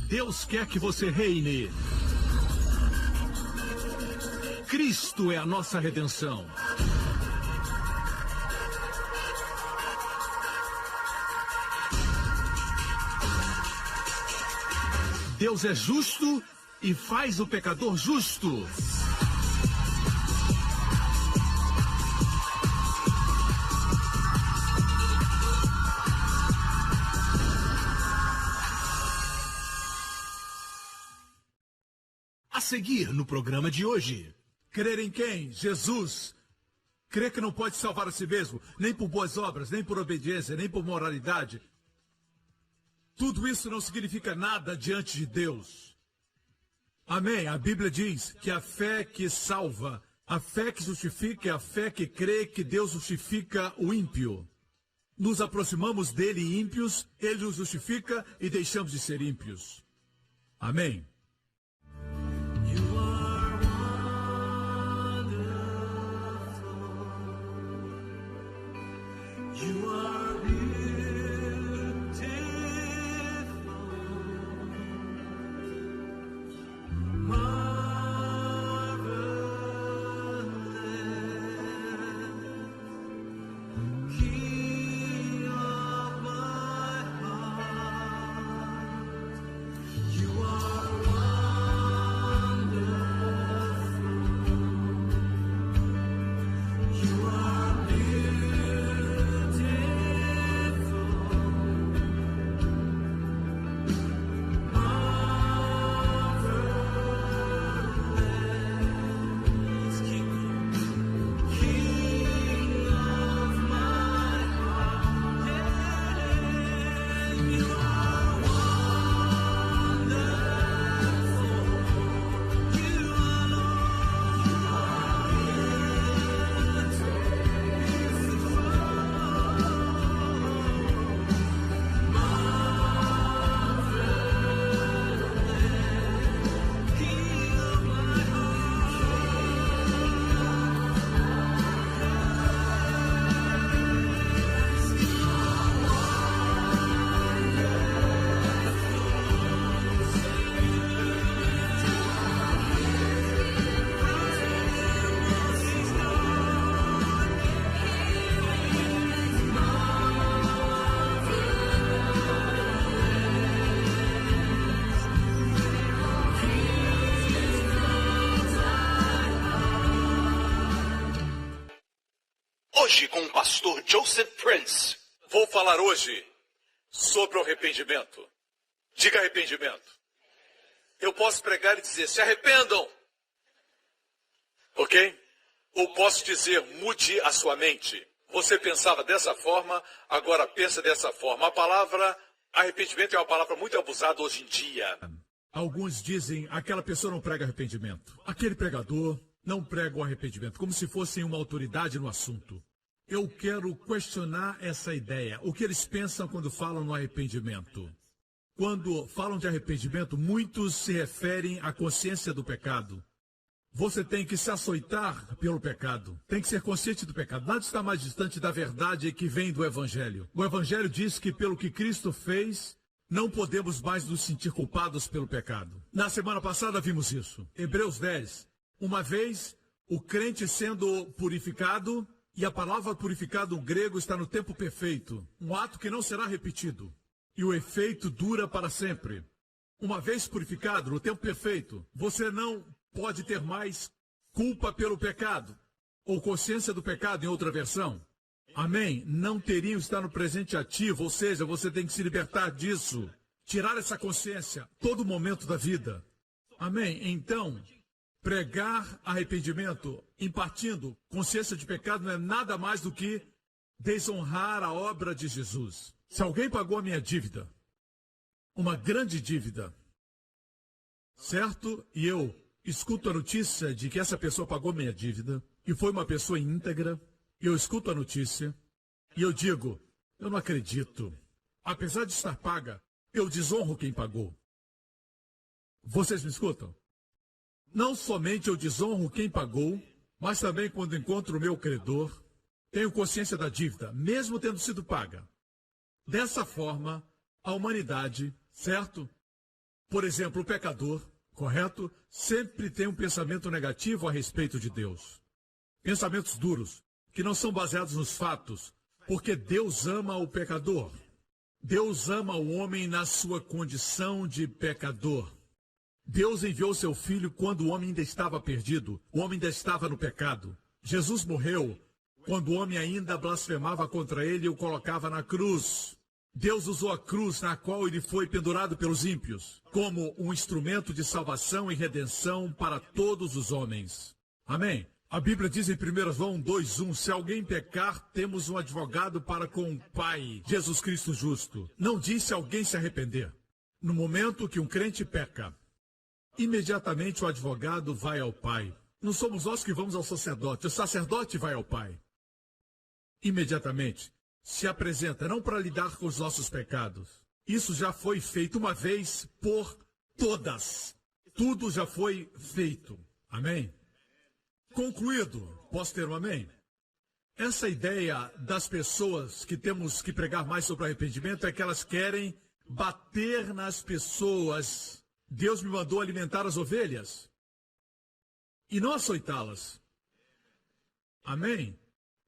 Deus quer que você reine. Cristo é a nossa redenção. Deus é justo e faz o pecador justo. A seguir no programa de hoje. Crer em quem? Jesus. Crer que não pode salvar a si mesmo, nem por boas obras, nem por obediência, nem por moralidade. Tudo isso não significa nada diante de Deus. Amém? A Bíblia diz que a fé que salva, a fé que justifica, é a fé que crê que Deus justifica o ímpio. Nos aproximamos dele ímpios, ele nos justifica e deixamos de ser ímpios. Amém? You are Hoje com o pastor Joseph Prince. Vou falar hoje sobre o arrependimento. Diga arrependimento. Eu posso pregar e dizer, se arrependam. Ok? Ou posso dizer, mude a sua mente. Você pensava dessa forma, agora pensa dessa forma. A palavra arrependimento é uma palavra muito abusada hoje em dia. Alguns dizem, aquela pessoa não prega arrependimento. Aquele pregador não prega o arrependimento, como se fossem uma autoridade no assunto. Eu quero questionar essa ideia. O que eles pensam quando falam no arrependimento? Quando falam de arrependimento, muitos se referem à consciência do pecado. Você tem que se açoitar pelo pecado. Tem que ser consciente do pecado. Nada está mais distante da verdade que vem do Evangelho. O Evangelho diz que pelo que Cristo fez, não podemos mais nos sentir culpados pelo pecado. Na semana passada vimos isso. Hebreus 10. Uma vez, o crente sendo purificado, e a palavra purificado no grego está no tempo perfeito. Um ato que não será repetido. E o efeito dura para sempre. Uma vez purificado, no tempo perfeito, você não pode ter mais culpa pelo pecado. Ou consciência do pecado, em outra versão. Amém? Não teriam estar no presente ativo, ou seja, você tem que se libertar disso. Tirar essa consciência todo momento da vida. Amém? Então, pregar arrependimento, impartindo consciência de pecado, não é nada mais do que desonrar a obra de Jesus. Se alguém pagou a minha dívida, uma grande dívida, certo? E eu escuto a notícia de que essa pessoa pagou minha dívida, e foi uma pessoa íntegra, e eu escuto a notícia, e eu digo, eu não acredito. Apesar de estar paga, eu desonro quem pagou. Vocês me escutam? Não somente eu desonro quem pagou, mas também quando encontro o meu credor, tenho consciência da dívida, mesmo tendo sido paga. Dessa forma, a humanidade, certo? Por exemplo, o pecador, correto, sempre tem um pensamento negativo a respeito de Deus. Pensamentos duros, que não são baseados nos fatos, porque Deus ama o pecador. Deus ama o homem na sua condição de pecador. Deus enviou seu filho quando o homem ainda estava perdido, o homem ainda estava no pecado. Jesus morreu quando o homem ainda blasfemava contra ele e o colocava na cruz. Deus usou a cruz na qual ele foi pendurado pelos ímpios, como um instrumento de salvação e redenção para todos os homens. Amém? A Bíblia diz em 1 João 2:1, se alguém pecar, temos um advogado para com o Pai, Jesus Cristo justo. Não diz se alguém se arrepender. No momento que um crente peca, imediatamente o advogado vai ao Pai. Não somos nós que vamos ao sacerdote, o sacerdote vai ao Pai. Imediatamente se apresenta, não para lidar com os nossos pecados. Isso já foi feito uma vez por todas. Tudo já foi feito. Amém? Concluído, posso ter um amém? Essa ideia das pessoas que temos que pregar mais sobre arrependimento é que elas querem bater nas pessoas. Deus me mandou alimentar as ovelhas e não açoitá-las. Amém?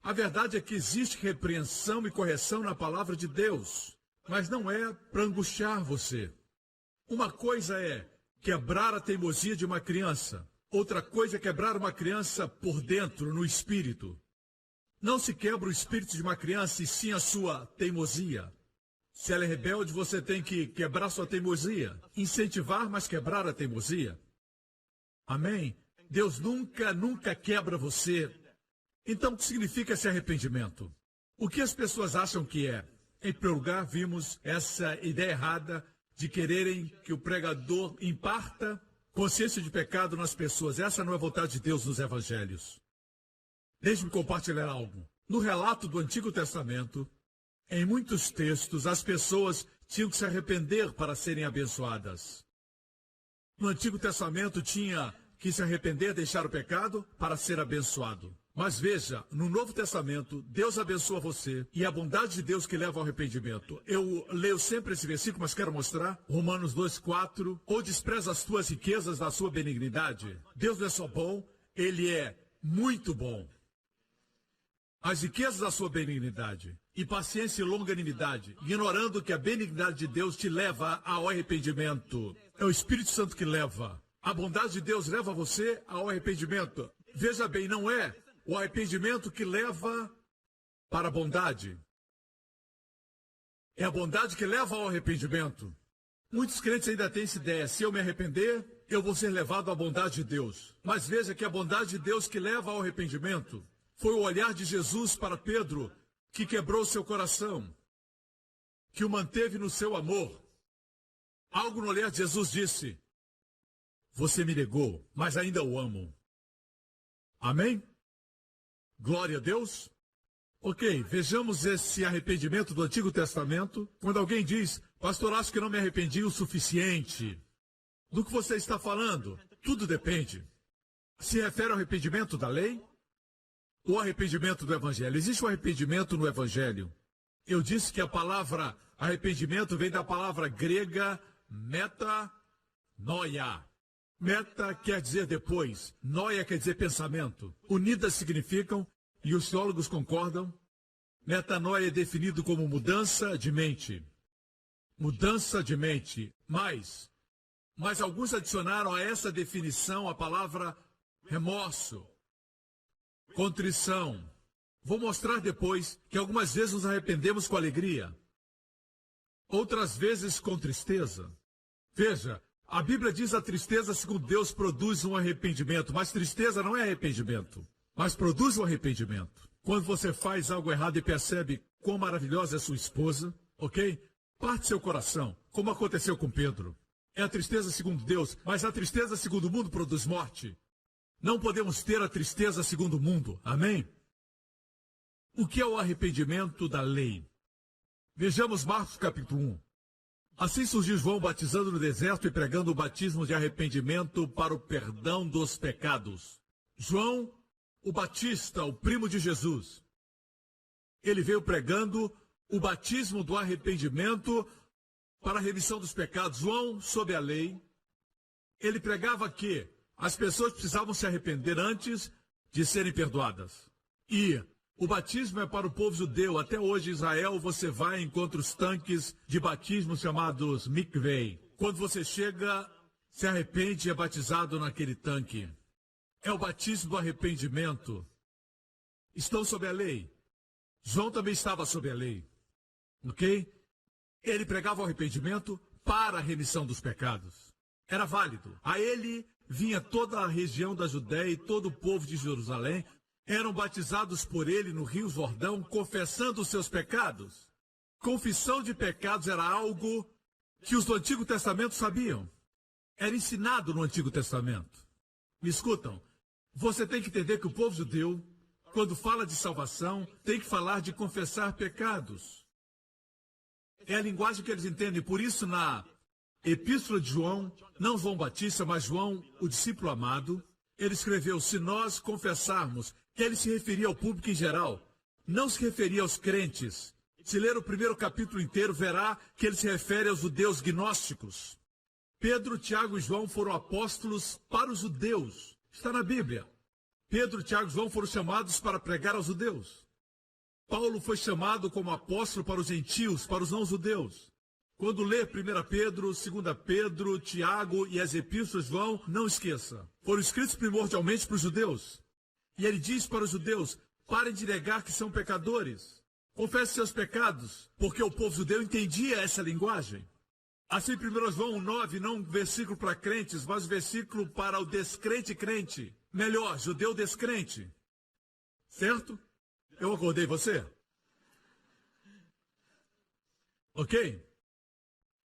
A verdade é que existe repreensão e correção na palavra de Deus, mas não é para angustiar você. Uma coisa é quebrar a teimosia de uma criança. Outra coisa é quebrar uma criança por dentro, no espírito. Não se quebra o espírito de uma criança, e sim a sua teimosia. Se ela é rebelde, você tem que quebrar sua teimosia. Incentivar, mas quebrar a teimosia. Amém? Deus nunca quebra você. Então, o que significa esse arrependimento? O que as pessoas acham que é? Em primeiro lugar, vimos essa ideia errada de quererem que o pregador imparta consciência de pecado nas pessoas. Essa não é a vontade de Deus nos evangelhos. Deixe-me compartilhar algo. No relato do Antigo Testamento, em muitos textos, as pessoas tinham que se arrepender para serem abençoadas. No Antigo Testamento tinha que se arrepender, deixar o pecado para ser abençoado. Mas veja, no Novo Testamento, Deus abençoa você e a bondade de Deus que leva ao arrependimento. Eu leio sempre esse versículo, mas quero mostrar. Romanos 2:4. Ou despreza as tuas riquezas da sua benignidade. Deus não é só bom, Ele é muito bom. As riquezas da sua benignidade e paciência e longanimidade, ignorando que a benignidade de Deus te leva ao arrependimento. É o Espírito Santo que leva. A bondade de Deus leva você ao arrependimento. Veja bem, não é o arrependimento que leva para a bondade. É a bondade que leva ao arrependimento. Muitos crentes ainda têm essa ideia. Se eu me arrepender, eu vou ser levado à bondade de Deus. Mas veja que a bondade de Deus que leva ao arrependimento foi o olhar de Jesus para Pedro, que quebrou seu coração, que o manteve no seu amor. Algo no olhar de Jesus disse: você me negou, mas ainda o amo. Amém? Glória a Deus. Ok, vejamos esse arrependimento do Antigo Testamento. Quando alguém diz, pastor, acho que não me arrependi o suficiente. Do que você está falando? Tudo depende. Se refere ao arrependimento da lei ou arrependimento do Evangelho? Existe um arrependimento no Evangelho. Eu disse que a palavra arrependimento vem da palavra grega metanoia. Meta quer dizer depois, noia quer dizer pensamento. Unidas significam, e os teólogos concordam, metanoia é definido como mudança de mente. Mudança de mente. Mas alguns adicionaram a essa definição a palavra remorso, contrição. Vou mostrar depois que algumas vezes nos arrependemos com alegria, outras vezes com tristeza. Veja, a Bíblia diz a tristeza, segundo Deus, produz um arrependimento. Mas tristeza não é arrependimento, mas produz um arrependimento. Quando você faz algo errado e percebe quão maravilhosa é sua esposa, ok? Parte seu coração, como aconteceu com Pedro. É a tristeza segundo Deus, mas a tristeza segundo o mundo produz morte. Não podemos ter a tristeza segundo o mundo, amém? O que é o arrependimento da lei? Vejamos Marcos capítulo 1. Assim surgiu João batizando no deserto e pregando o batismo de arrependimento para o perdão dos pecados. João, o Batista, o primo de Jesus, ele veio pregando o batismo do arrependimento para a remissão dos pecados. João, sob a lei, ele pregava que as pessoas precisavam se arrepender antes de serem perdoadas. E o batismo é para o povo judeu. Até hoje, em Israel, você vai e encontra os tanques de batismo chamados mikvei. Quando você chega, se arrepende e é batizado naquele tanque. É o batismo do arrependimento. Estão sob a lei. João também estava sob a lei. Ok? Ele pregava o arrependimento para a remissão dos pecados. Era válido. A ele vinha toda a região da Judéia e todo o povo de Jerusalém. Eram batizados por ele no Rio Jordão, confessando os seus pecados. Confissão de pecados era algo que os do Antigo Testamento sabiam. Era ensinado no Antigo Testamento. Me escutam? Você tem que entender que o povo judeu, quando fala de salvação, tem que falar de confessar pecados. É a linguagem que eles entendem. Por isso, na Epístola de João, não João Batista, mas João, o discípulo amado, ele escreveu: se nós confessarmos, que ele se referia ao público em geral, não se referia aos crentes. Se ler o primeiro capítulo inteiro, verá que ele se refere aos judeus gnósticos. Pedro, Tiago e João foram apóstolos para os judeus. Está na Bíblia. Pedro, Tiago e João foram chamados para pregar aos judeus. Paulo foi chamado como apóstolo para os gentios, para os não-judeus. Quando lê 1 Pedro, 2 Pedro, Tiago e as epístolas de João, não esqueça. Foram escritos primordialmente para os judeus. E ele diz para os judeus: parem de negar que são pecadores. Confesse seus pecados, porque o povo judeu entendia essa linguagem. Assim, 1 João 9, não um versículo para crentes, mas um versículo para o descrente crente. Melhor, judeu descrente. Certo? Eu acordei você? Ok?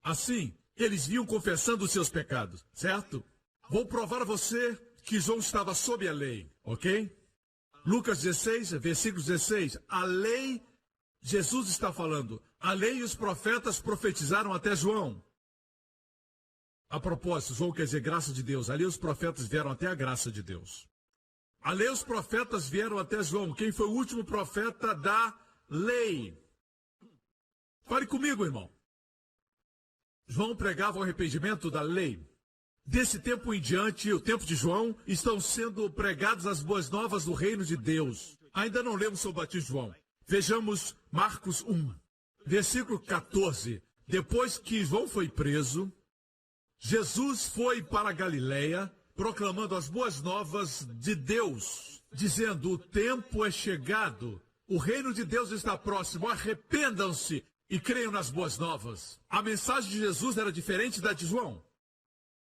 Assim, eles vinham confessando os seus pecados, certo? Vou provar a você que João estava sob a lei, ok? Lucas 16, versículo 16. A lei, Jesus está falando, a lei e os profetas profetizaram até João. A propósito, João quer dizer graça de Deus. Ali os profetas vieram até a graça de Deus. A lei e os profetas vieram até João. Quem foi o último profeta da lei? Fale comigo, irmão. João pregava o arrependimento da lei. Desse tempo em diante, o tempo de João, estão sendo pregadas as boas novas do reino de Deus. Ainda não lemos sobre o batismo de João. Vejamos Marcos 1, versículo 14. Depois que João foi preso, Jesus foi para a Galileia, proclamando as boas novas de Deus, dizendo: o tempo é chegado, o reino de Deus está próximo, arrependam-se e creiam nas boas novas. A mensagem de Jesus era diferente da de João.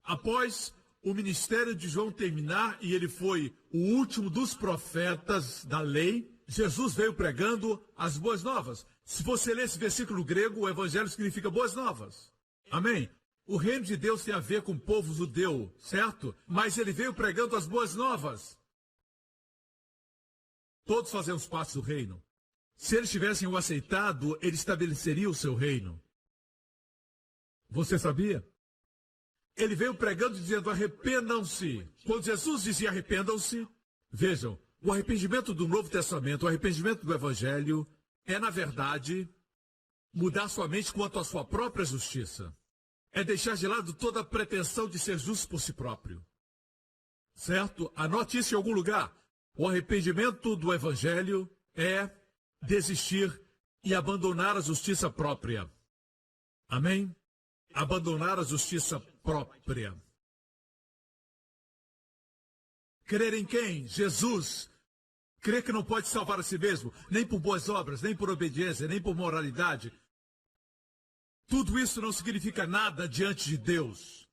Após o ministério de João terminar, e ele foi o último dos profetas da lei, Jesus veio pregando as boas novas. Se você ler esse versículo grego, o evangelho significa boas novas. Amém? O reino de Deus tem a ver com o povo judeu, certo? Mas ele veio pregando as boas novas. Todos fazemos parte do reino. Se eles tivessem o aceitado, ele estabeleceria o seu reino. Você sabia? Ele veio pregando dizendo: arrependam-se. Quando Jesus dizia arrependam-se, vejam, o arrependimento do Novo Testamento, o arrependimento do Evangelho, é, na verdade, mudar sua mente quanto à sua própria justiça. É deixar de lado toda a pretensão de ser justo por si próprio. Certo? Anote isso em algum lugar. O arrependimento do Evangelho é desistir e abandonar a justiça própria. Amém? Abandonar a justiça própria. Crer em quem? Jesus. Crer que não pode salvar a si mesmo, nem por boas obras, nem por obediência, nem por moralidade. Tudo isso não significa nada diante de Deus.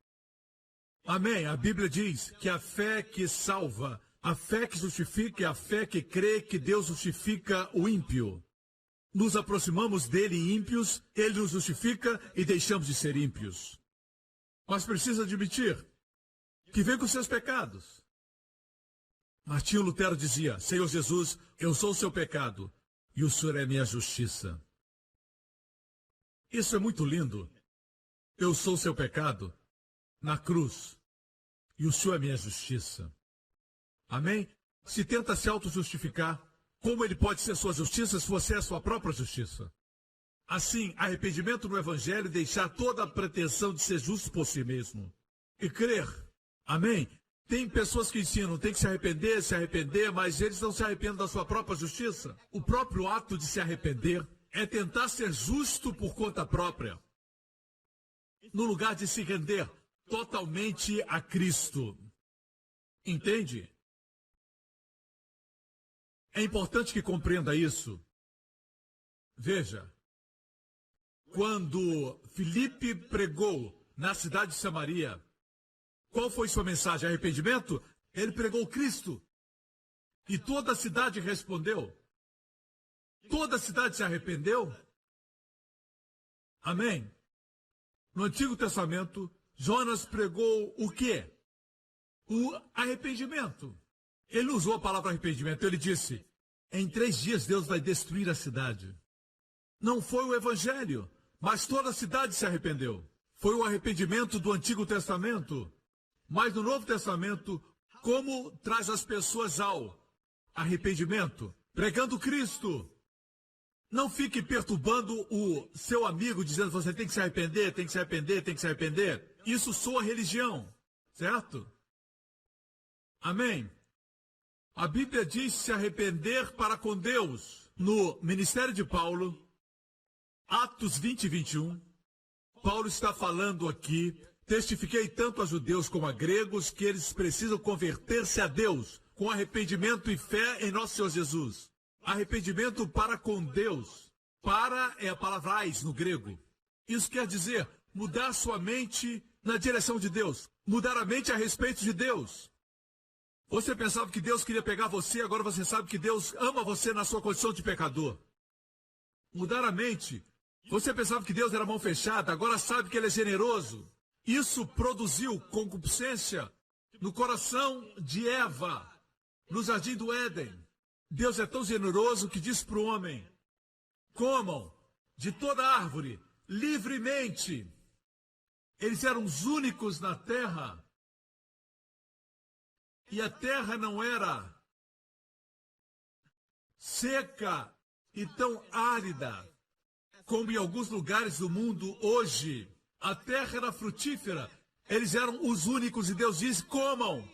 Amém? A Bíblia diz que a fé que salva, a fé que justifica, é a fé que crê que Deus justifica o ímpio. Nos aproximamos dele ímpios, ele nos justifica e deixamos de ser ímpios. Mas precisa admitir que vem com seus pecados. Martinho Lutero dizia: Senhor Jesus, eu sou o seu pecado e o Senhor é minha justiça. Isso é muito lindo. Eu sou o seu pecado na cruz e o Senhor é minha justiça. Amém? Se tenta se auto-justificar, como ele pode ser sua justiça se você é a sua própria justiça? Assim, arrependimento no Evangelho é deixar toda a pretensão de ser justo por si mesmo e crer. Amém? Tem pessoas que ensinam, tem que se arrepender, mas eles não se arrependem da sua própria justiça. O próprio ato de se arrepender é tentar ser justo por conta própria, no lugar de se render totalmente a Cristo. Entende? É importante que compreenda isso. Veja, quando Filipe pregou na cidade de Samaria, qual foi sua mensagem? Arrependimento? Ele pregou Cristo. E toda a cidade respondeu. Toda a cidade se arrependeu. Amém? No Antigo Testamento, Jonas pregou o quê? O arrependimento. Ele não usou a palavra arrependimento, ele disse, em 3 dias Deus vai destruir a cidade. Não foi o Evangelho, mas toda a cidade se arrependeu. Foi o arrependimento do Antigo Testamento. Mas no Novo Testamento, como traz as pessoas ao arrependimento? Pregando Cristo. Não fique perturbando o seu amigo, dizendo você tem que se arrepender, tem que se arrepender, tem que se arrepender. Isso soa religião, certo? Amém? A Bíblia diz se arrepender para com Deus. No ministério de Paulo, Atos 20 e 21, Paulo está falando aqui, testifiquei tanto a judeus como a gregos que eles precisam converter-se a Deus com arrependimento e fé em nosso Senhor Jesus. Arrependimento para com Deus. Para é a palavra ais no grego. Isso quer dizer mudar sua mente na direção de Deus. Mudar a mente a respeito de Deus. Você pensava que Deus queria pegar você, agora você sabe que Deus ama você na sua condição de pecador. Mudar a mente. Você pensava que Deus era mão fechada, agora sabe que Ele é generoso. Isso produziu concupiscência no coração de Eva, no jardim do Éden. Deus é tão generoso que diz para o homem, comam de toda árvore, livremente. Eles eram os únicos na terra. E a terra não era seca e tão árida como em alguns lugares do mundo hoje. A terra era frutífera. Eles eram os únicos e Deus disse, comam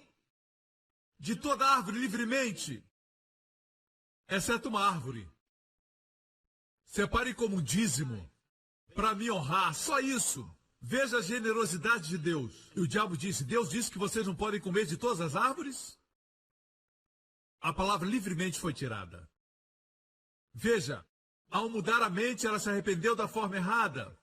de toda árvore livremente, exceto uma árvore. Separe como um dízimo para me honrar, só isso. Veja a generosidade de Deus. E o diabo disse, Deus disse que vocês não podem comer de todas as árvores? A palavra livremente foi tirada. Veja, ao mudar a mente, ela se arrependeu da forma errada.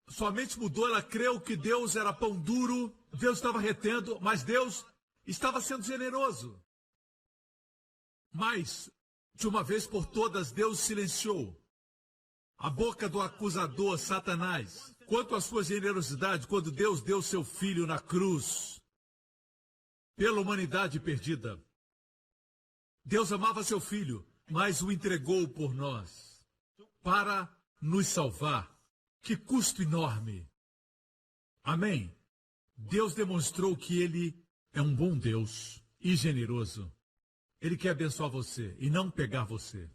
Sua mente mudou, ela creu que Deus era pão duro, Deus estava retendo, mas Deus estava sendo generoso. Mas, de uma vez por todas, Deus silenciou a boca do acusador, Satanás. Quanto à sua generosidade, quando Deus deu seu Filho na cruz, pela humanidade perdida. Deus amava seu Filho, mas o entregou por nós, para nos salvar. Que custo enorme! Amém? Deus demonstrou que Ele é um bom Deus e generoso. Ele quer abençoar você e não pegar você.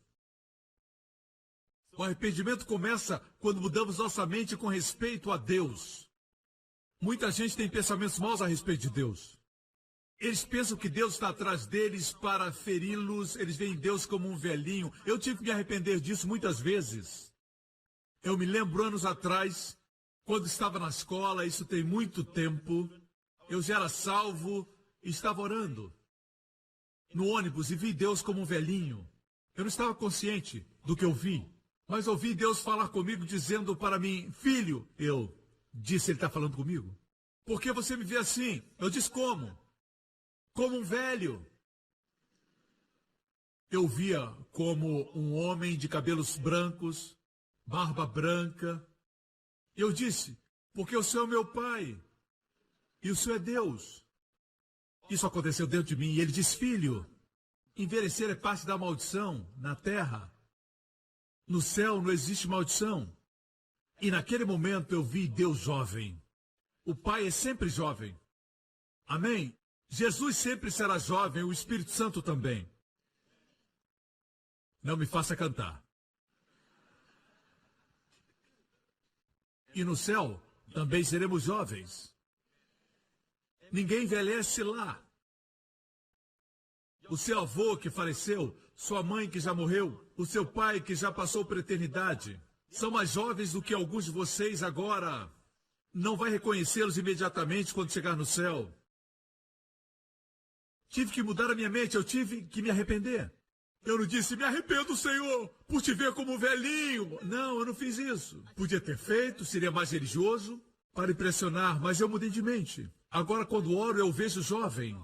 O arrependimento começa quando mudamos nossa mente com respeito a Deus. Muita gente tem pensamentos maus a respeito de Deus. Eles pensam que Deus está atrás deles para feri-los, eles veem Deus como um velhinho. Eu tive que me arrepender disso muitas vezes. Eu me lembro anos atrás, quando estava na escola, isso tem muito tempo, eu já era salvo e estava orando no ônibus e vi Deus como um velhinho. Eu não estava consciente do que eu vi, mas ouvi Deus falar comigo dizendo para mim, filho, eu disse, ele está falando comigo? Por que você me vê assim? Eu disse, como? Como um velho. Eu via como um homem de cabelos brancos, barba branca. Eu disse, porque o Senhor é meu pai, e o Senhor é Deus. Isso aconteceu dentro de mim, e ele disse, filho, envelhecer é parte da maldição na terra. No céu não existe maldição. E naquele momento eu vi Deus jovem. O Pai é sempre jovem. Amém? Jesus sempre será jovem, o Espírito Santo também. Não me faça cantar. E no céu também seremos jovens. Ninguém envelhece lá. O seu avô que faleceu, sua mãe que já morreu, o seu pai que já passou por eternidade, são mais jovens do que alguns de vocês agora. Não vai reconhecê-los imediatamente quando chegar no céu. Tive que mudar a minha mente, eu tive que me arrepender. Eu não disse, me arrependo, Senhor, por te ver como velhinho. Não, eu não fiz isso. Podia ter feito, seria mais religioso, para impressionar, mas eu mudei de mente. Agora, quando oro, eu vejo jovem.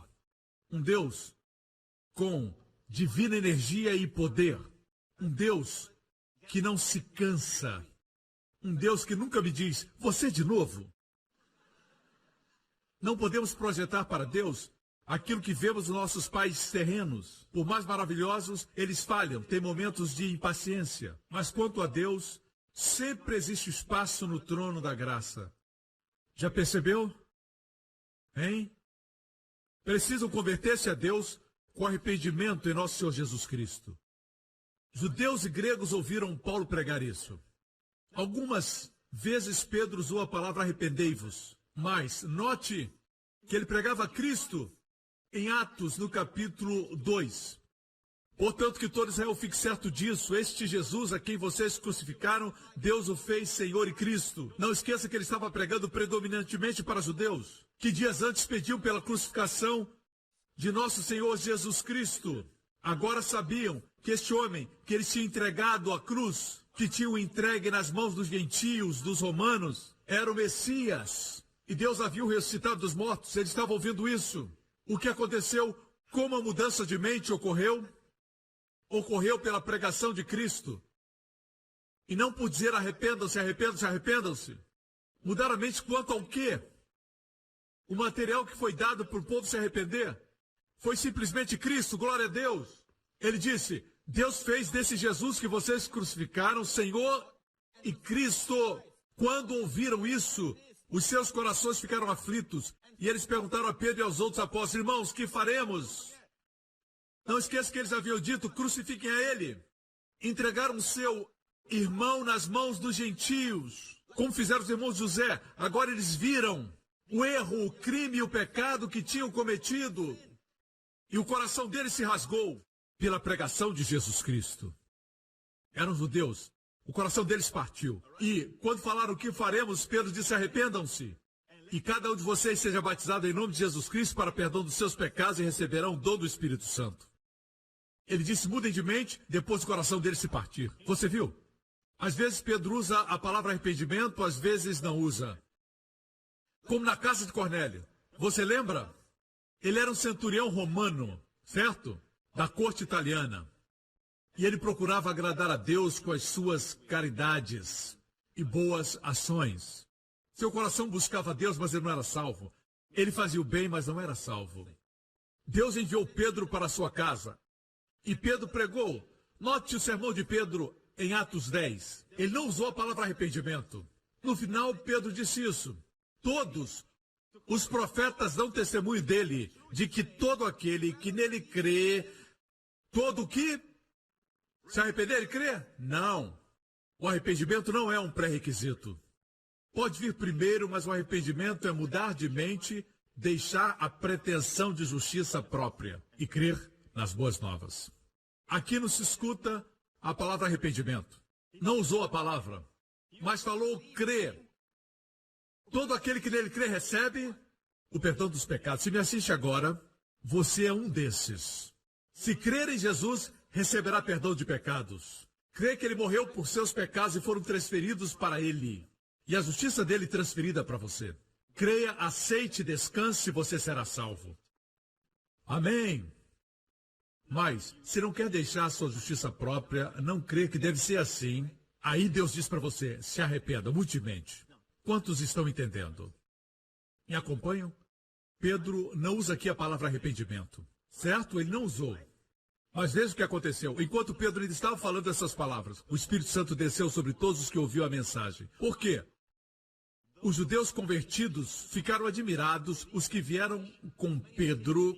Um Deus com divina energia e poder. Um Deus que não se cansa. Um Deus que nunca me diz, você de novo. Não podemos projetar para Deus aquilo que vemos nos nossos pais terrenos. Por mais maravilhosos, eles falham, têm momentos de impaciência. Mas quanto a Deus, sempre existe espaço no trono da graça. Já percebeu? Hein? Precisam converter-se a Deus com arrependimento em nosso Senhor Jesus Cristo. Judeus e gregos ouviram Paulo pregar isso. Algumas vezes Pedro usou a palavra arrependei-vos. Mas note que ele pregava Cristo em Atos, no capítulo 2. Portanto, que todo Israel fique certo disso. Este Jesus a quem vocês crucificaram, Deus o fez Senhor e Cristo. Não esqueça que ele estava pregando predominantemente para judeus, que dias antes pediam pela crucificação de nosso Senhor Jesus Cristo. Agora sabiam que este homem, que eles tinham entregado à cruz, que tinham entregue nas mãos dos gentios, dos romanos, era o Messias. E Deus havia o ressuscitado dos mortos. Eles estavam ouvindo isso. O que aconteceu? Como a mudança de mente ocorreu? Ocorreu pela pregação de Cristo. E não por dizer arrependam-se, arrependam-se, arrependam-se. Mudar a mente quanto ao quê? O material que foi dado para o povo se arrepender foi simplesmente Cristo, glória a Deus. Ele disse, Deus fez desse Jesus que vocês crucificaram, Senhor e Cristo. Quando ouviram isso, os seus corações ficaram aflitos. E eles perguntaram a Pedro e aos outros apóstolos, irmãos, que faremos? Não esqueça que eles haviam dito, crucifiquem a ele. Entregaram seu irmão nas mãos dos gentios, como fizeram os irmãos de José. Agora eles viram o erro, o crime e o pecado que tinham cometido. E o coração deles se rasgou pela pregação de Jesus Cristo. Eram judeus. O coração deles partiu. E quando falaram o que faremos, Pedro disse, arrependam-se. E cada um de vocês seja batizado em nome de Jesus Cristo para perdão dos seus pecados e receberão o dom do Espírito Santo. Ele disse, mudem de mente, depois o coração deles se partir. Você viu? Às vezes Pedro usa a palavra arrependimento, às vezes não usa. Como na casa de Cornélio. Você lembra? Ele era um centurião romano, certo? Da corte italiana. E ele procurava agradar a Deus com as suas caridades e boas ações. Seu coração buscava Deus, mas ele não era salvo. Ele fazia o bem, mas não era salvo. Deus enviou Pedro para a sua casa. E Pedro pregou. Note o sermão de Pedro em Atos 10. Ele não usou a palavra arrependimento. No final, Pedro disse isso. Todos os profetas dão testemunho dele, de que todo aquele que nele crê, todo o que se arrepender e crer? Não. O arrependimento não é um pré-requisito. Pode vir primeiro, mas o arrependimento é mudar de mente, deixar a pretensão de justiça própria e crer nas boas novas. Aqui não se escuta a palavra arrependimento. Não usou a palavra, mas falou crer. Todo aquele que nele crê recebe o perdão dos pecados. Se me assiste agora, você é um desses. Se crer em Jesus, receberá perdão de pecados. Crê que ele morreu por seus pecados e foram transferidos para ele. E a justiça dele transferida para você. Creia, aceite, descanse e você será salvo. Amém. Mas, se não quer deixar a sua justiça própria, não crê que deve ser assim, aí Deus diz para você, se arrependa, mude de mente. Quantos estão entendendo? Me acompanham? Pedro não usa aqui a palavra arrependimento. Certo? Ele não usou. Mas veja o que aconteceu. Enquanto Pedro ainda estava falando essas palavras, o Espírito Santo desceu sobre todos os que ouviram a mensagem. Por quê? Os judeus convertidos ficaram admirados, os que vieram com Pedro,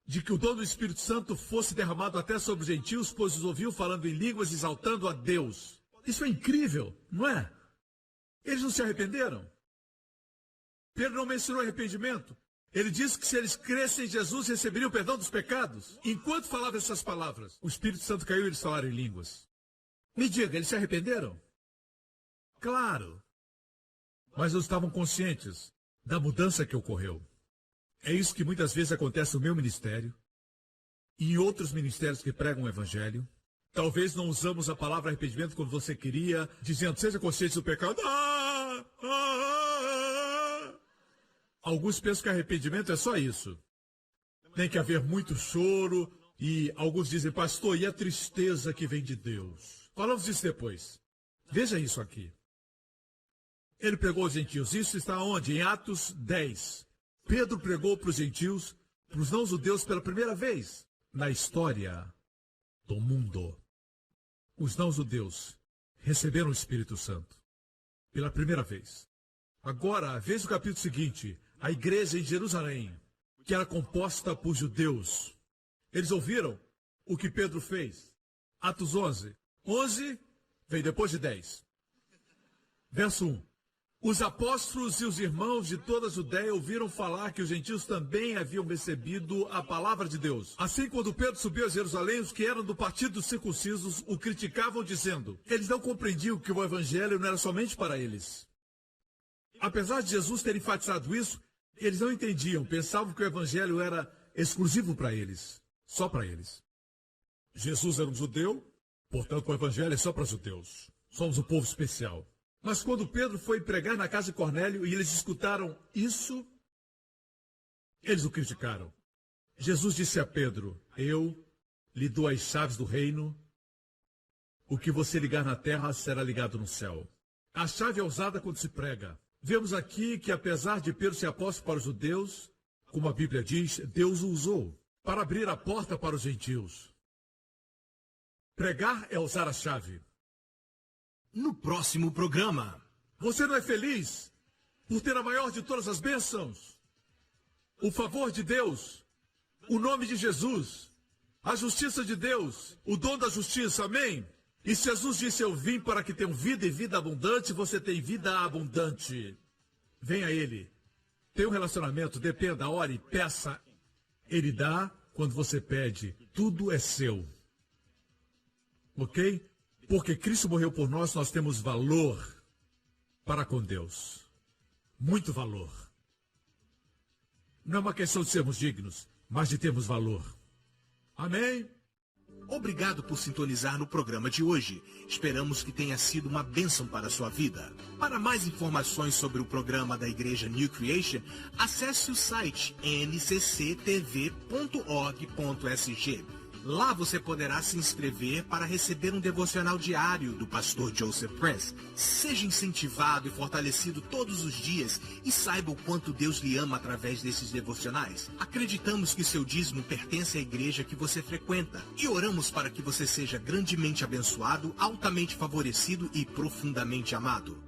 de que o dom do Espírito Santo fosse derramado até sobre os gentios, pois os ouviam falando em línguas, exaltando a Deus. Isso é incrível, não é? Eles não se arrependeram. Pedro não mencionou arrependimento. Ele disse que se eles crescem em Jesus, receberiam o perdão dos pecados. Enquanto falava essas palavras, o Espírito Santo caiu e eles falaram em línguas. Me diga, eles se arrependeram? Claro. Mas não estavam conscientes da mudança que ocorreu. É isso que muitas vezes acontece no meu ministério e em outros ministérios que pregam o Evangelho. Talvez não usamos a palavra arrependimento como você queria, dizendo, seja consciente do pecado. Alguns pensam que arrependimento é só isso. Tem que haver muito choro e alguns dizem, pastor, e a tristeza que vem de Deus? Falamos disso depois. Veja isso aqui. Ele pregou os gentios. Isso está onde? Em Atos 10. Pedro pregou para os gentios, para os não-judeus pela primeira vez na história do mundo. Os não-judeus receberam o Espírito Santo pela primeira vez. Agora, veja o capítulo seguinte. A igreja em Jerusalém, que era composta por judeus. Eles ouviram o que Pedro fez. Atos 11. 11 vem depois de 10. Verso 1. Os apóstolos e os irmãos de toda a Judéia ouviram falar que os gentios também haviam recebido a palavra de Deus. Assim, quando Pedro subiu a Jerusalém, os que eram do partido dos circuncisos o criticavam, dizendo, eles não compreendiam que o evangelho não era somente para eles. Apesar de Jesus ter enfatizado isso, eles não entendiam, pensavam que o evangelho era exclusivo para eles, só para eles. Jesus era um judeu, portanto o evangelho é só para judeus. Somos um povo especial. Mas quando Pedro foi pregar na casa de Cornélio e eles escutaram isso, eles o criticaram. Jesus disse a Pedro, eu lhe dou as chaves do reino, o que você ligar na terra será ligado no céu. A chave é usada quando se prega. Vemos aqui que, apesar de Pedro ser apóstolo para os judeus, como a Bíblia diz, Deus o usou para abrir a porta para os gentios. Pregar é usar a chave. No próximo programa. Você não é feliz por ter a maior de todas as bênçãos? O favor de Deus, o nome de Jesus, a justiça de Deus, o dom da justiça, amém? E se Jesus disse, eu vim para que tenham vida e vida abundante, você tem vida abundante. Venha a Ele. Tenha um relacionamento, dependa, ore, peça. Ele dá quando você pede. Tudo é seu. Ok? Porque Cristo morreu por nós, nós temos valor para com Deus. Muito valor. Não é uma questão de sermos dignos, mas de termos valor. Amém? Obrigado por sintonizar no programa de hoje. Esperamos que tenha sido uma bênção para a sua vida. Para mais informações sobre o programa da Igreja New Creation, acesse o site ncctv.org.sg. Lá você poderá se inscrever para receber um devocional diário do pastor Joseph Prince. Seja incentivado e fortalecido todos os dias e saiba o quanto Deus lhe ama através desses devocionais. Acreditamos que seu dízimo pertence à igreja que você frequenta e oramos para que você seja grandemente abençoado, altamente favorecido e profundamente amado.